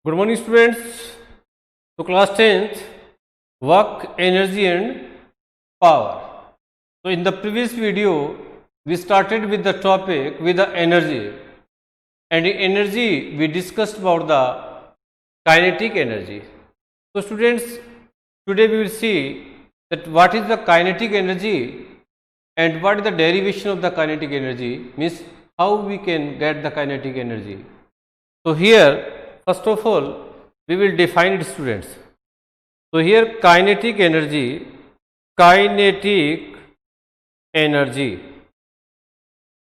Good morning, students. So, class 10th, work, energy, and power. So, in the previous video, we started with the topic with the energy, and in energy, we discussed about the kinetic energy. So, students, today we will see that what is the kinetic energy and what is the derivation of the kinetic energy, means how we can get the kinetic energy. So, here first of all we will define it, students. So, here kinetic energy.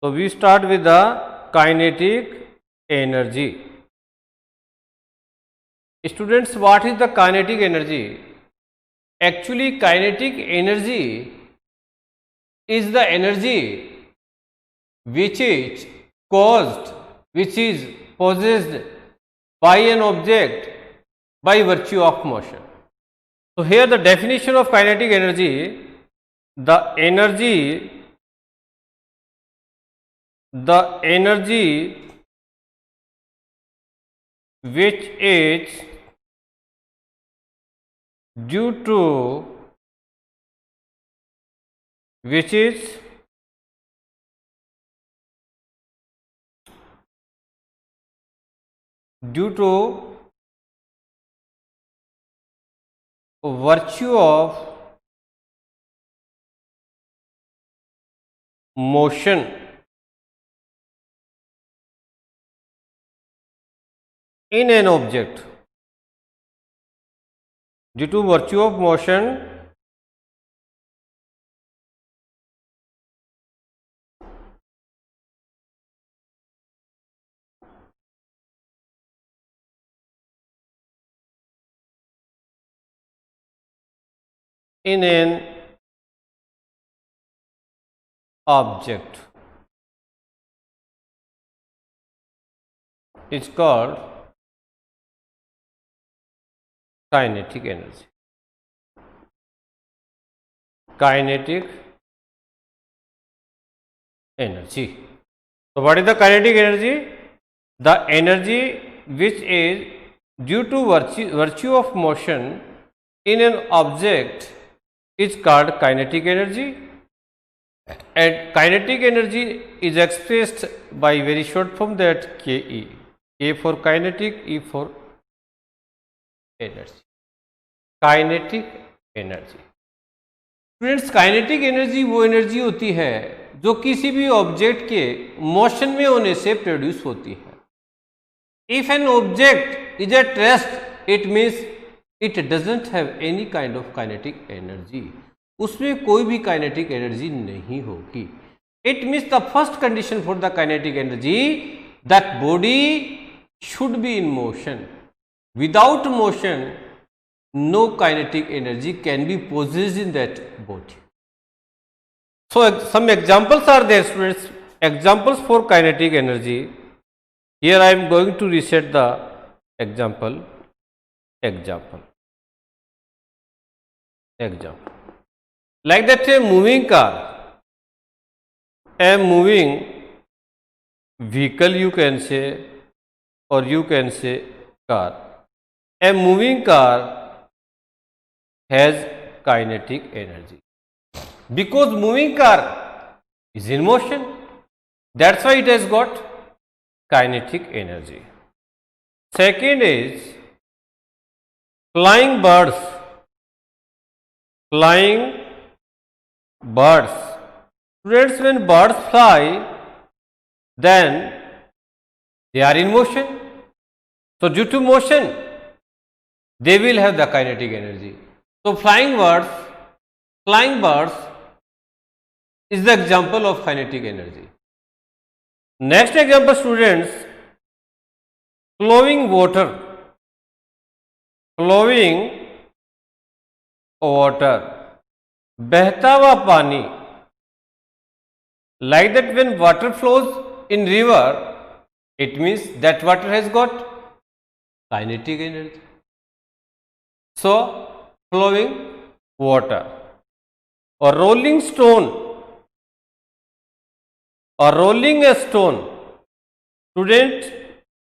So, we start with the kinetic energy. Students, what is the kinetic energy? Actually, kinetic energy is the energy which is caused, which is possessed by an object by virtue of motion. So, here the definition of kinetic energy, the energy which is due to virtue of motion in an object, due to virtue of motion in an object is called kinetic energy. So, what is the kinetic energy? The energy which is due to virtue of motion in an object is called kinetic energy, and kinetic energy is expressed by very short form, that Ke. K for kinetic, E for energy. Kinetic energy. Students, kinetic energy वो energy होती है जो किसी भी object के motion में होने से प्रोड्यूस होती है. If an object is at rest, it means it doesn't have any kind of kinetic energy. उसमें कोई भी काइनेटिक एनर्जी नहीं होगी. It means the first condition for the kinetic energy, that body should be in motion. Without motion, no kinetic energy can be possessed in that body. So, some examples are there, students. Examples for kinetic energy. Here I am going to reset the example. Like that, a moving car, a moving vehicle you can say, or you can say car. A moving car has kinetic energy because moving car is in motion, that's why it has got kinetic energy. Second is flying birds. Students, when birds fly, then they are in motion. So, due to motion, they will have the kinetic energy. So, flying birds is the example of kinetic energy. Next example, students, flowing water. बहता हुआ पानी. Like that, when water flows in river, it means that water has got kinetic energy. So, flowing water. Or rolling stone, or rolling a stone. Student,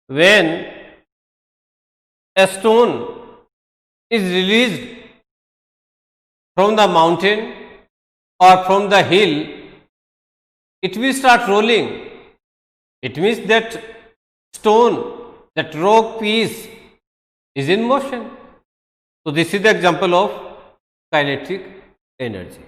when a stone is released from the mountain or from the hill, it will start rolling. It means that stone, that rock piece is in motion. So this is the example of kinetic energy.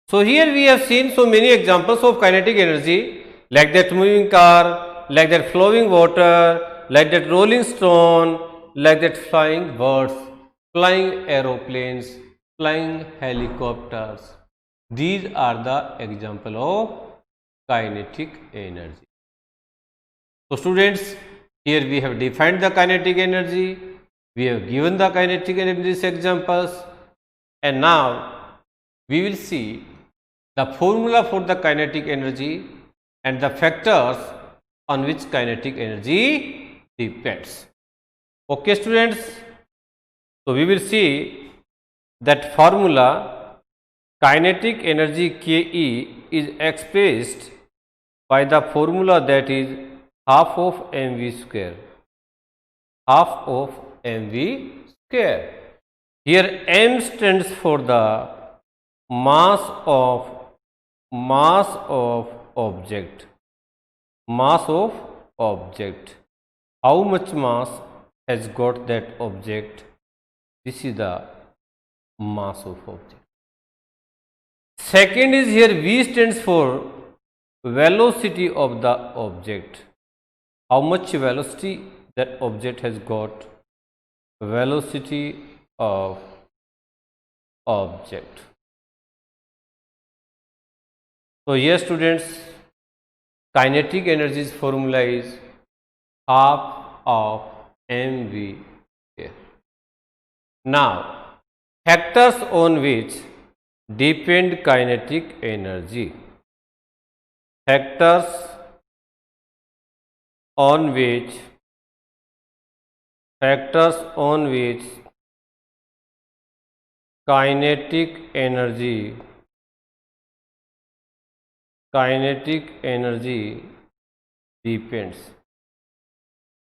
So here we have seen so many examples of kinetic energy, like that moving car, like that flowing water, like that rolling stone, like that flying birds, flying aeroplanes, flying helicopters. These are the example of kinetic energy. So students, here we have defined the kinetic energy, we have given the kinetic energy examples, and now we will see the formula for the kinetic energy and the factors on which kinetic energy depends. Okay students, so we will see that formula kinetic energy Ke is expressed by the formula that is half of mv square, half of mv square. Here m stands for the mass of object, mass of object. How much mass has got that object? This is the mass of object. Second is here v stands for velocity of the object. How much velocity that object has got? Velocity of object. So yes students, kinetic energy's formula is half of mv square. Now factors on which depend kinetic energy. Factors on which kinetic energy depends.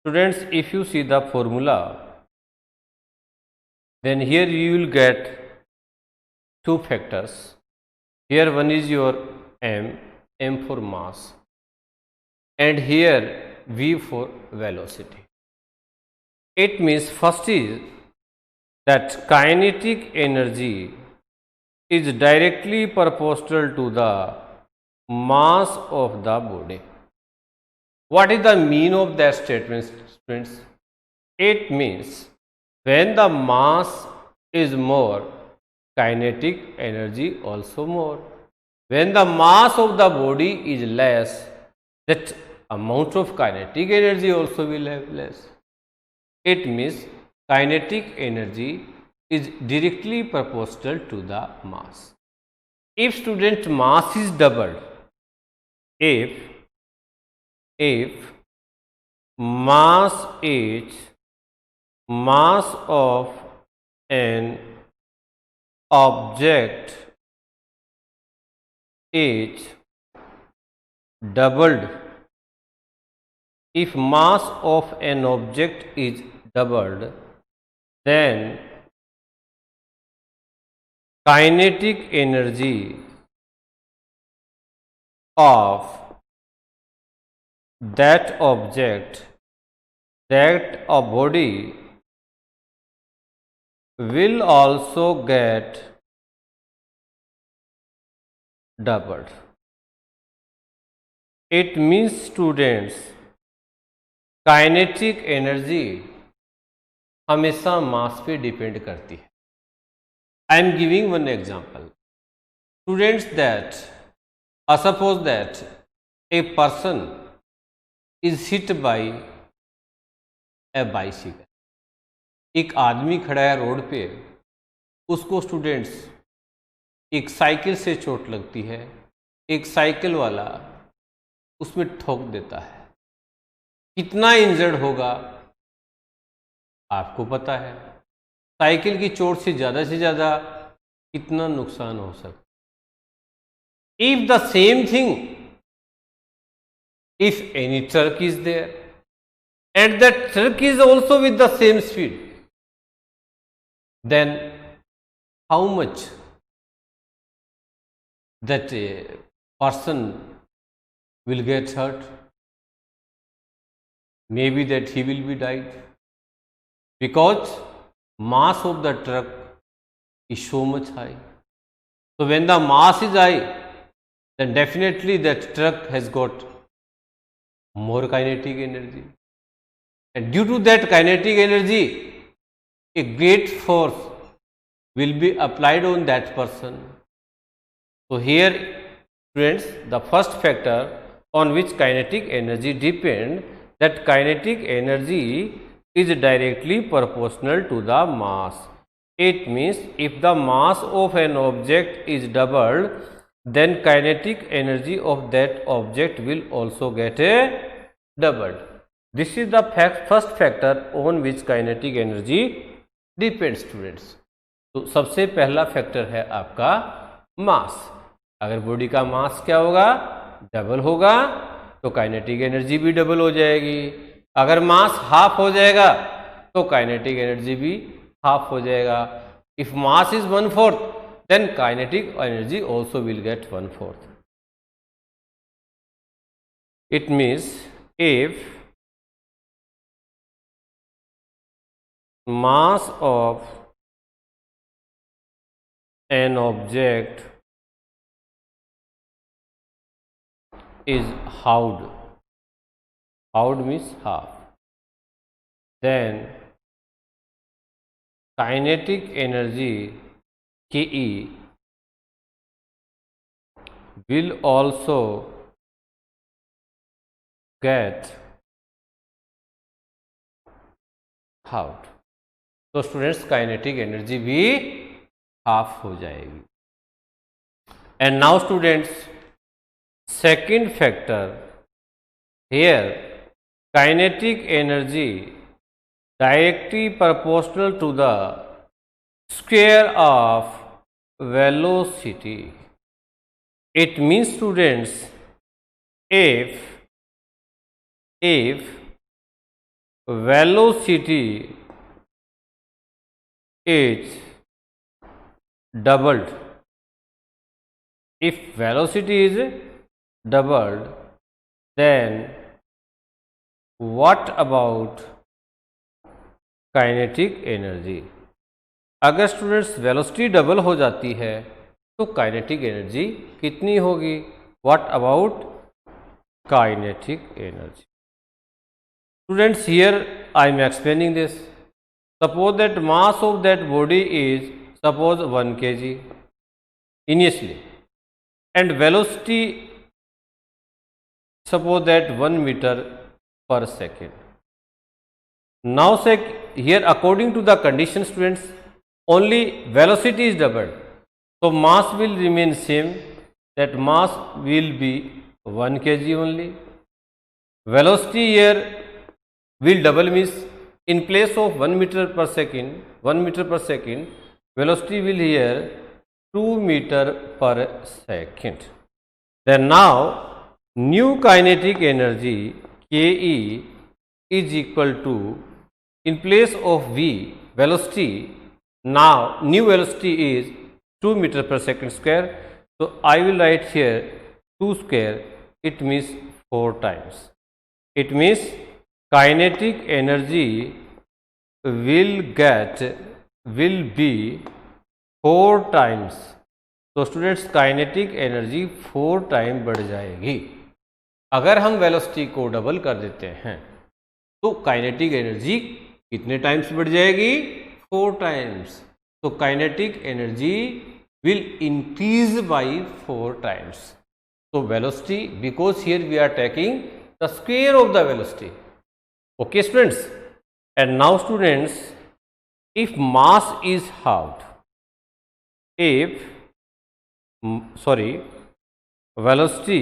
Students, if you see the formula, then here you will get two factors. Here one is your m for mass, and here v for velocity. It means first is that kinetic energy is directly proportional to the mass of the body. What is the meaning of that statement, students? It means when the mass is more, kinetic energy also more. When the mass of the body is less, that amount of kinetic energy also will have less. It means kinetic energy is directly proportional to the mass. If student mass is doubled, if mass of an object is doubled, if mass of an object is doubled, then kinetic energy of that object, that a body, will also get doubled. It means students, kinetic energy हमेशा मास पे depend करती है. I am giving one example. Students that suppose that a person is hit by A bicycle. एक आदमी खड़ा है road पे, उसको स्टूडेंट्स एक साइकिल से चोट लगती है. एक साइकिल वाला उसमें ठोक देता है. कितना इंजर्ड होगा आपको पता है. साइकिल की चोट से ज़्यादा कितना नुकसान हो सकता. If the same thing, if any truck is there and that truck is also with the same speed, then how much that person will get hurt? Maybe that he will be died, because mass of the truck is so much high. So when the mass is high, then definitely that truck has got more kinetic energy, and due to that kinetic energy, a great force will be applied on that person. So here, students, the first factor on which kinetic energy depends, that kinetic energy is directly proportional to the mass. It means if the mass of an object is doubled, then kinetic energy of that object will also get doubled. This is the first factor on which kinetic energy depends, students. तो सबसे पहला factor है आपका मास। अगर body का मास क्या होगा, double होगा, तो काइनेटिक एनर्जी भी डबल हो जाएगी। अगर मास हाफ हो जाएगा तो काइनेटिक एनर्जी भी हाफ हो जाएगा। If mass is 1/4, then kinetic energy also will get 1/4। It means if mass of an object is halved, halved means half, then kinetic energy Ke will also get halved। तो students kinetic energy भी half हो जाएगी। And now students, second factor here, kinetic energy directly proportional to the square of velocity. It means students, if velocity is doubled, if velocity is doubled, then what about kinetic energy? अगर students velocity double हो जाती है तो kinetic energy कितनी होगी? What about kinetic energy? Students, here I am explaining this. Suppose that mass of that body is, suppose 1 kg initially, and velocity, suppose that 1 meter per second. Now say here, according to the condition, students, only velocity is doubled, so mass will remain same, that mass will be 1 kg only. Velocity here will double, means in place of 1 meter per second, velocity will here 2 meter per second. Then now new kinetic energy Ke is equal to, in place of V velocity, now new velocity is 2 meter per second square. So I will write here 2 square, it means 4 times. It means kinetic energy will be 4 times. तो students, kinetic energy 4 time बढ़ जाएगी। अगर हम velocity को double कर देते हैं तो काइनेटिक एनर्जी कितने टाइम्स बढ़ जाएगी? 4 टाइम्स। तो kinetic energy will increase by 4 times. तो velocity, because here we are taking the square of the velocity. Okay, students, and now students, if mass is halved, velocity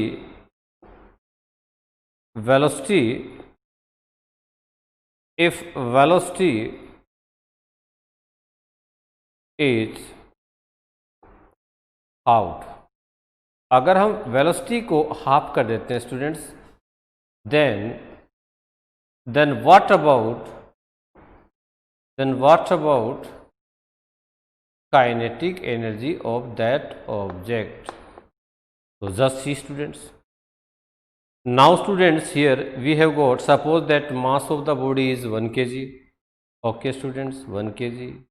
if velocity is halved, अगर हम velocity को half कर देते हैं students, then then what about kinetic energy of that object? So just see students. Now students, here we have got, suppose that mass of the body is 1 kg. Okay students, 1 kg.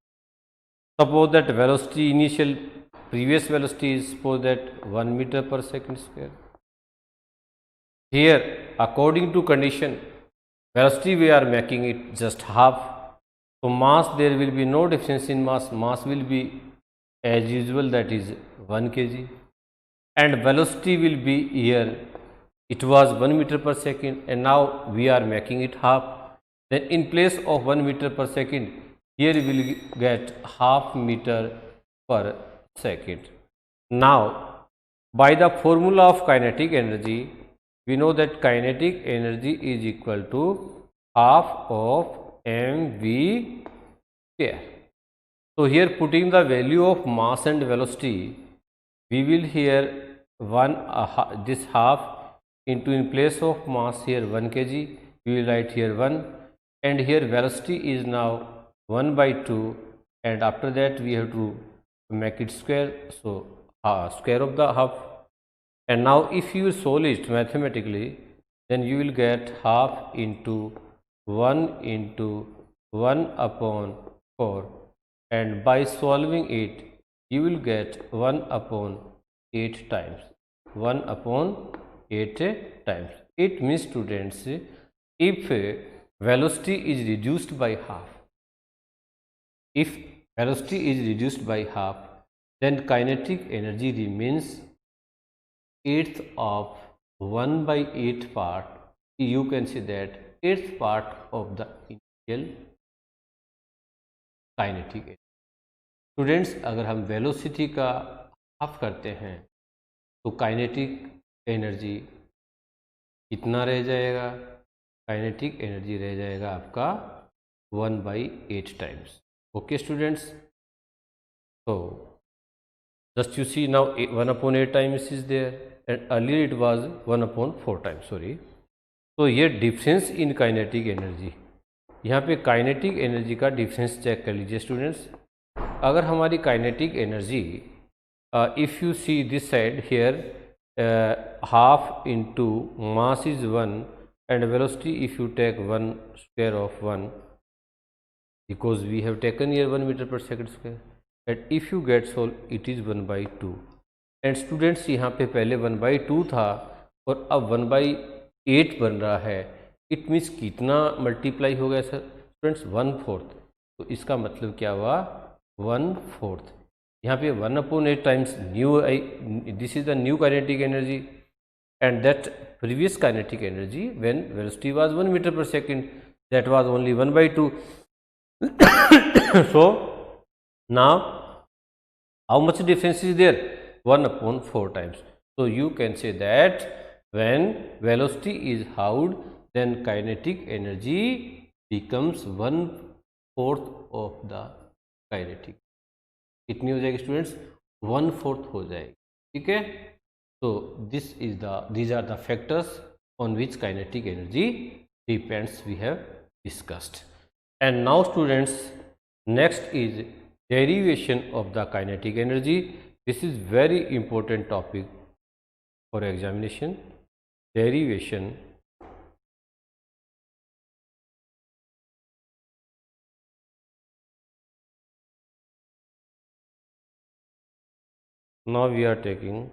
Suppose that velocity, initial previous velocity is, suppose that 1 meter per second square. Here according to condition, velocity we are making it just half. So mass, there will be no difference in mass. Mass will be as usual, that is 1 kg. And velocity will be here, it was 1 meter per second and now we are making it half. Then in place of 1 meter per second, here we will get half meter per second. Now by the formula of kinetic energy, we know that kinetic energy is equal to half of mv square. So here putting the value of mass and velocity, we will here this half into, in place of mass here 1 kg, we will write here 1, and here velocity is now 1 by 2, and after that we have to make it square, so square of the half. And now if you solve it mathematically, then you will get half into 1 upon 4, and by solving it you will get 1 upon 8 times. 1 upon 8 times. It means students, if velocity is reduced by half, then kinetic energy remains eighth of 1 by 8 part. You can say that eighth part of the initial kinetic energy. Students, अगर हम velocity का half करते हैं तो kinetic energy कितना रह जाएगा? Kinetic energy रह जाएगा आपका 1 by 8 टाइम्स. ओके स्टूडेंट्स, तो just you see now 1 upon 8 times is there and earlier it was 1 upon 4 times, sorry. तो ये डिफरेंस इन काइनेटिक एनर्जी, यहाँ पे काइनेटिक एनर्जी का डिफरेंस चेक कर लीजिए स्टूडेंट्स. अगर हमारी kinetic energy, if you see this side here, half into mass is 1 and velocity, if you take 1 square of 1, because we have taken here 1 meter per second square, and if you get solve it is 1 by 2. and students, यहाँ पे पहले 1 by 2 था और अब 1 by 8 बन रहा है. It means कितना मल्टीप्लाई हो गया सर? स्टूडेंट्स 1/4. तो इसका मतलब क्या हुआ? 1/4. यहाँ पे 1 upon 8 times new, this is the new kinetic energy, and that previous kinetic energy when velocity was 1 meter per second, that was only 1 by 2. So now how much difference is there? 1 upon 4 times. So you can say that when velocity is halved, then kinetic energy becomes 1/4 of the kinetic. कितनी हो जाएगी students? 1/4 हो जाएगी. ठीक है. So these are the factors on which kinetic energy depends, we have discussed. And now students, next is derivation of the kinetic energy. This is very important topic for examination. Derivation now we are taking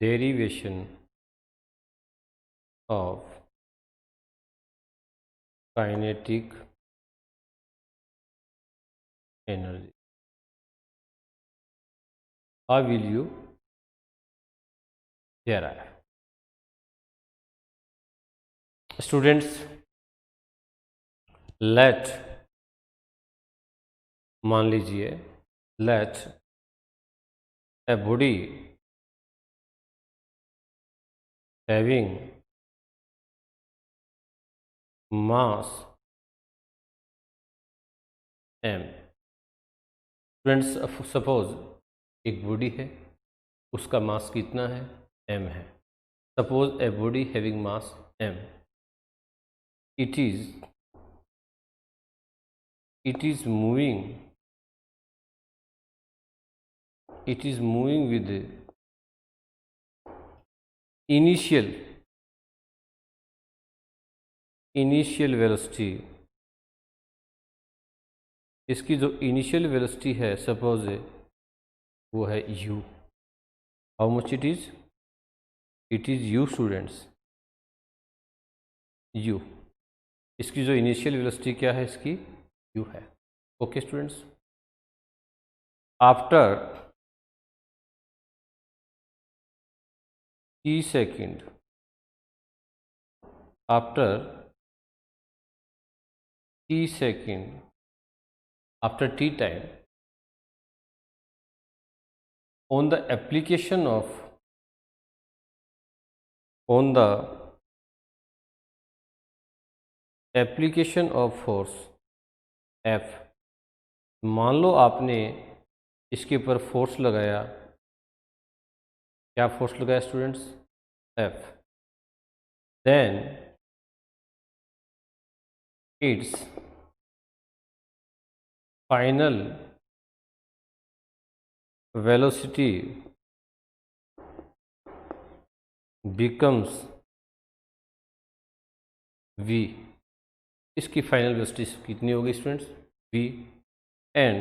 derivation of kinetic energy. How will you derive? Students, let, मान लीजिए, let a body having mass m. Friends, suppose एक body है, उसका मास कितना है? m है. Suppose a body having mass m. It is moving. It is moving with initial velocity. इसकी जो इनिशियल वेलोसिटी है सपोज वो है u. How much it is u students, u. इसकी जो इनिशियल वेलोसिटी क्या है, इसकी u है. Okay students. After t second, after t second, after t time, on the application of force F. मान लो आपने इसके ऊपर फोर्स लगाया. क्या फोर्स लगाया students? F. Then its final velocity becomes v. इसकी फाइनल वेलोसिटी कितनी होगी students? v. And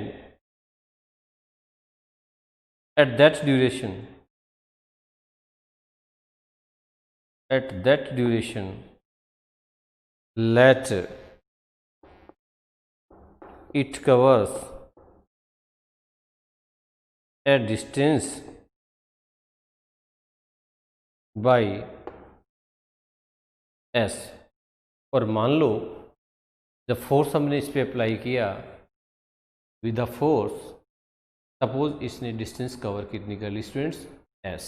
at that duration let it covers a distance by s. और मान लो जब फोर्स हमने इस पे अप्लाई किया विद द फोर्स, सपोज इसने डिस्टेंस कवर कितनी कर ली students? s.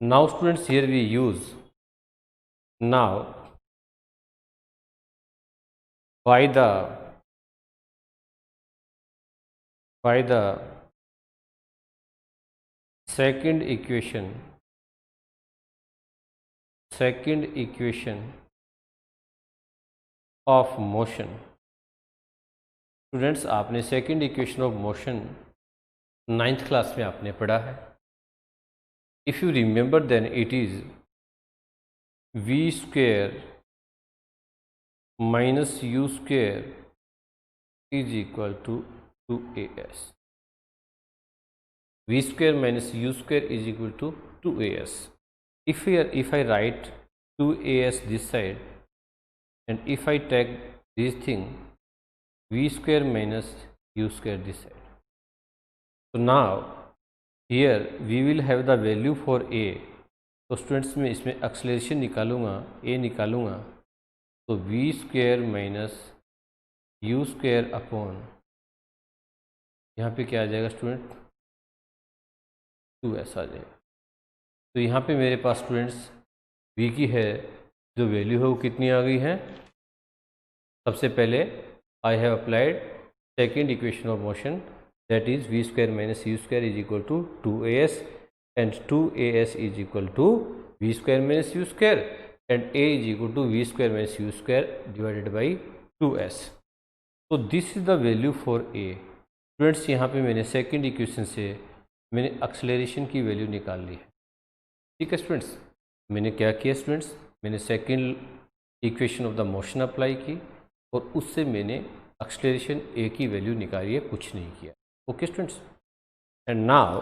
Now students here we use now by the second equation of motion. Students आपने second equation of motion 9th class में आपने पढ़ा है. If you remember then it is v square minus u square is equal to 2as. v square minus u square is equal to 2as. If I write 2as this side and if I take this thing v square minus u square this side, so now here we will have the value for a. तो students मैं इसमें acceleration निकालूंगा, a निकालूंगा, तो v square minus u square upon यहाँ पे क्या आ जाएगा स्टूडेंट? 2s आ जाएगा. तो यहाँ पे मेरे पास स्टूडेंट्स v की है जो वैल्यू है वो कितनी आ गई है? सबसे पहले I have applied second equation of motion that is v square minus u square is equal to 2as and 2as is equal to v square minus u square and a is equal to v square minus u square divided by 2s. तो this is the value for a. Students यहाँ पे मैंने second equation से मैंने acceleration की value निकाल ली है. ठीक है स्टूडेंट्स, मैंने क्या किया स्टूडेंट्स? मैंने second equation of the motion apply की और उससे मैंने एक्सेलरेशन a की वैल्यू निकाली है, कुछ नहीं किया. Okay students. एंड नाउ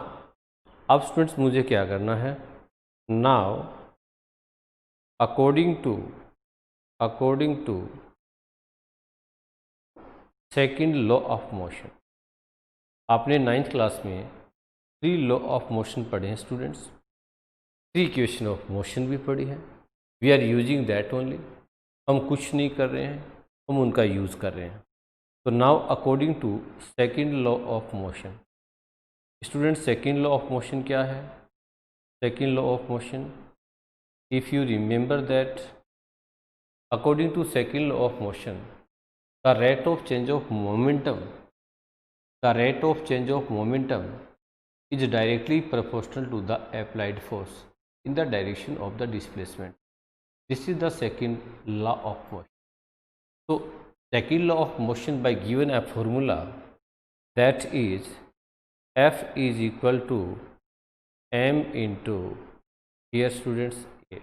अब स्टूडेंट्स मुझे क्या करना है? Now according to second law of motion, आपने 9th क्लास में 3 लॉ ऑफ मोशन पढ़े हैं स्टूडेंट्स, 3 इक्वेशन ऑफ मोशन भी पढ़ी है. We are using that only. हम कुछ नहीं कर रहे हैं, हम उनका यूज़ कर रहे हैं. तो now according to second law of motion, students second law of motion क्या है? Second law of motion, if you remember that according to second law of motion the rate of change of momentum is directly proportional to the applied force in the direction of the displacement. This is the second law of motion. So second law of motion by given a formula, that is F is equal to m into, here students, A.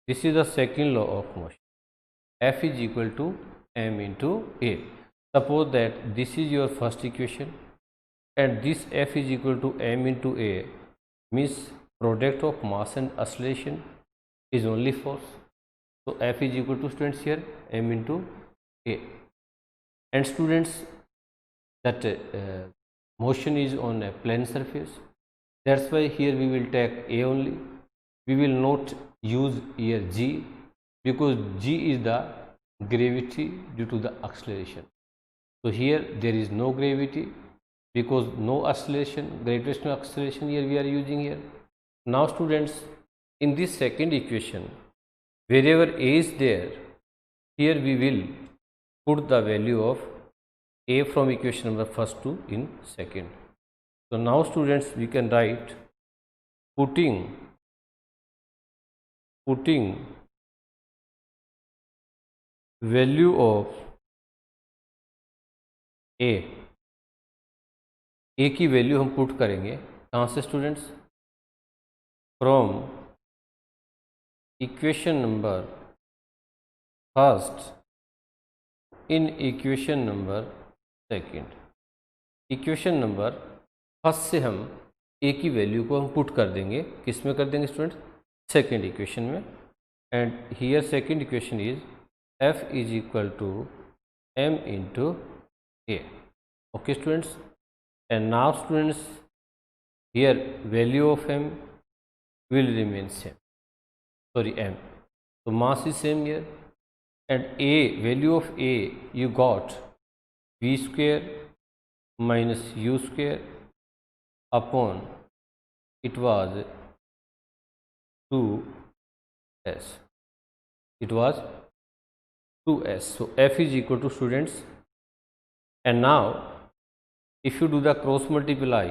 This is the second law of motion. F is equal to m into A. Suppose that this is your first equation and this F is equal to m into A, means product of mass and acceleration is only force. So F is equal to, students, here m into A. And students, that motion is on a plane surface. That's why here we will take A only. We will not use here G, because G is the gravity due to the acceleration. So here there is no gravity, because no acceleration, gravitational acceleration here we are using here. Now students, in this second equation, wherever A is there, here we will put the value of A from equation number first to in second. So now students, we can write putting value of A की value हम put करेंगे कहाँ से students? From equation number first in equation number second. Equation number first से हम ए की value को हम पुट कर देंगे, किस में कर देंगे स्टूडेंट्स? सेकंड इक्वेशन में. And here second equation is F is equal to M into A. Okay students, and now students, here value of m will remain same, sorry m, so mass is same here, and a value of a you got v square minus u square upon, it was 2s, it was 2s. So f is equal to, students, and now if you do the cross multiply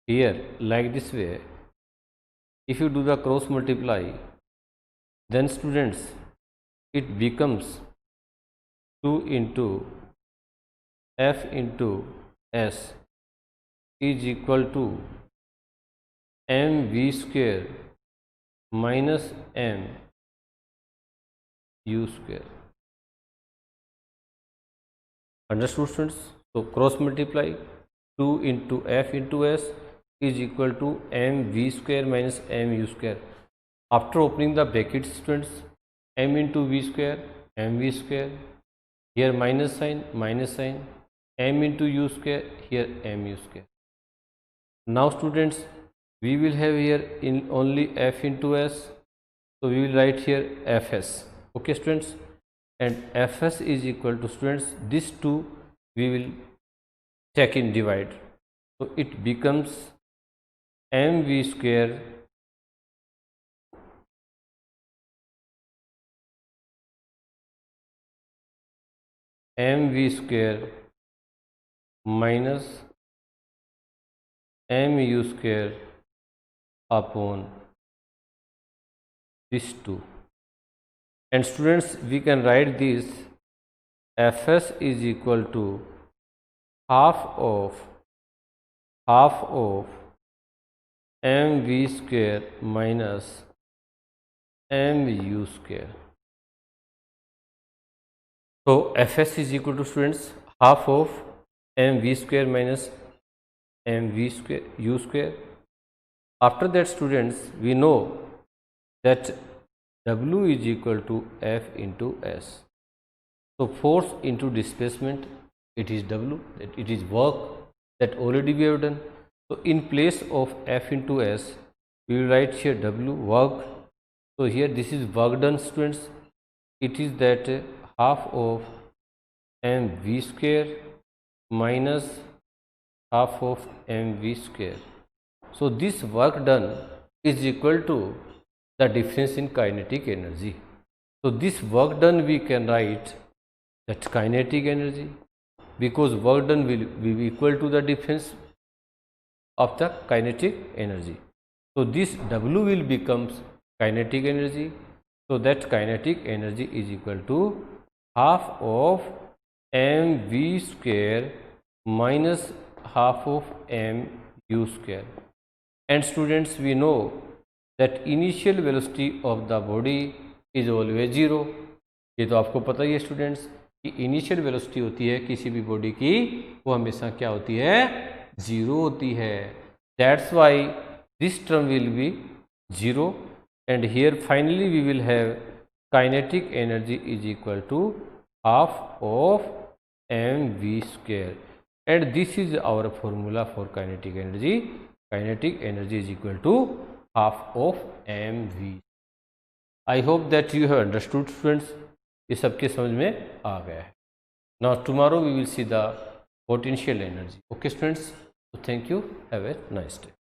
here like this way, if you do the cross multiply, then students, it becomes 2 into f into s is equal to mv square minus m u square. Understood students? So cross multiply 2 into f into s is equal to m v square minus m u square. After opening the brackets, students, m into v square, m v square, here minus sign, m into u square, here m u square. Now students, we will have here in only f into s, so we will write here fs. Okay students, and fs is equal to, students, this 2 we will take in divide, so it becomes mv square minus mu square upon this 2. And students, we can write this fs is equal to half of mv square minus mu square. So fs is equal to, students, half of mv square minus mv square u square. After that, students, we know that w is equal to f into s. So force into displacement, it is w, it is work that already we have done. So in place of f into s, we will write here w, work. So here this is work done, students. It is that half of mv square minus half of mv square. So this work done is equal to the difference in kinetic energy. So this work done we can write that kinetic energy, because work done will be equal to the difference of the kinetic energy. So this W will becomes kinetic energy, so that kinetic energy is equal to half of mv square minus half of mu square. And students, we know that initial velocity of the body is always zero. ये तो आपको पता ही है students कि initial velocity होती है किसी भी बॉडी की, वो हमेशा क्या होती है, जीरो होती है. That's why this term will be zero. And here finally we will have kinetic energy is equal to half of mv square, and this is our formula for kinetic energy. Kinetic energy is equal to half of mv. I hope that you have understood students. ये सबके समझ में आ गया है. Now tomorrow we will see the potential energy. Okay students, so thank you, have a nice day.